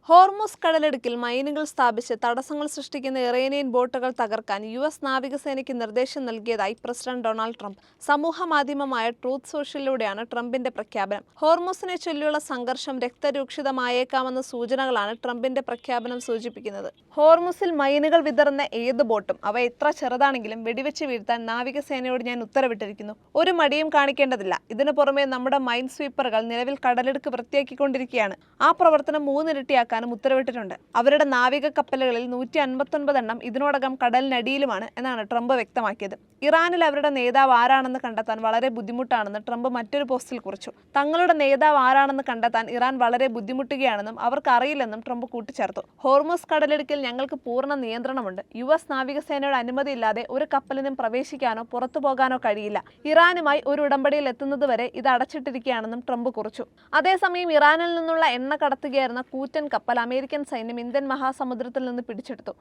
Hormuz കടലിടുക്കിൽ മൈനുകൾ സ്ഥാപിച്ച് തടസ്സങ്ങൾ സൃഷ്ടിക്കുന്ന ഇറാനിയൻ ബോട്ടുകൾ തകർക്കാൻ US നാവികസേനയ്ക്ക് നിർദ്ദേശം നൽകിയതായി പ്രസിഡന്റ് ഡൊണാൾഡ് ട്രംപ്. സമൂഹ മാധ്യമമായ ട്രൂത്ത് സോഷ്യലിലൂടെയാണ് ട്രംപിന്റെ പ്രഖ്യാപനം. ഹോർമുസിനെ ചൊല്ലിയുള്ള സംഘർഷം രക്തരൂക്ഷിതമായേക്കാമെന്ന സൂചനകളാണ് ട്രംപിന്റെ പ്രഖ്യാപനം സൂചിപ്പിക്കുന്നത്. ഹോർമുസിൽ മൈനുകൾ വിതറുന്ന ഏത് ബോട്ടും, അവ എത്ര ചെറുതാണെങ്കിലും വെടിവെച്ച് വീഴ്ത്താൻ നാവികസേനയോട് ഞാൻ ഉത്തരവിട്ടിരിക്കുന്നു. ഒരു മടിയും കാണിക്കേണ്ടതില്ല. ഇതിനു പുറമെ നമ്മുടെ മൈൻ സ്വീപ്പറുകൾ നിലവിൽ കടലിടുക്ക് വൃത്തിയാക്കിക്കൊണ്ടിരിക്കുകയാണ്. ആ പ്രവർത്തനം 3 ഇരട്ടിയാക്കാൻ ഉത്തരവിട്ടിട്ടുണ്ട്. അവരുടെ നാവിക കപ്പലുകളിൽ 159 എണ്ണം ഇതിനോടകം കടലിനടിയിലുമാണ് എന്നാണ് ട്രംപ് വ്യക്തമാക്കിയത്. ഇറാനിൽ അവരുടെ നേതാവ് ആരാണെന്ന് കണ്ടെത്താൻ വളരെ ബുദ്ധിമുട്ടാണെന്ന് ട്രംപ് മറ്റൊരു പോസ്റ്റിൽ കുറിച്ചു. തങ്ങളുടെ നേതാവ് ആരാണെന്ന് കണ്ടെത്താൻ ഇറാൻ വളരെ ബുദ്ധിമുട്ടുകയാണെന്നും അവർക്ക് അറിയില്ലെന്നും ട്രംപ് കൂട്ടിച്ചേർത്തു. ഹോർമുസ് കടലിടുക്കിൽ ഞങ്ങൾക്ക് പൂർണ്ണ നിയന്ത്രണമുണ്ട്. US നാവികസേനയുടെ അനുമതിയില്ലാതെ ഒരു കപ്പലിനും പ്രവേശിക്കാനോ പുറത്തു പോകാനോ കഴിയില്ല. ഇറാനുമായി ഒരു ഉടമ്പടിയിൽ എത്തുന്നതുവരെ ഇത് അടച്ചിട്ടിരിക്കുകയാണെന്നും ട്രംപ് കുറിച്ചു. അതേസമയം ഇറാനിൽ നിന്നുള്ള എണ്ണ കടത്തുകയായിരുന്ന കൂറ്റൻ കപ്പൽ അമേരിക്കൻ സൈന്യം ഇന്ത്യൻ മഹാസമുദ്രത്തിൽ നിന്ന് പിടിച്ചെടുത്തു.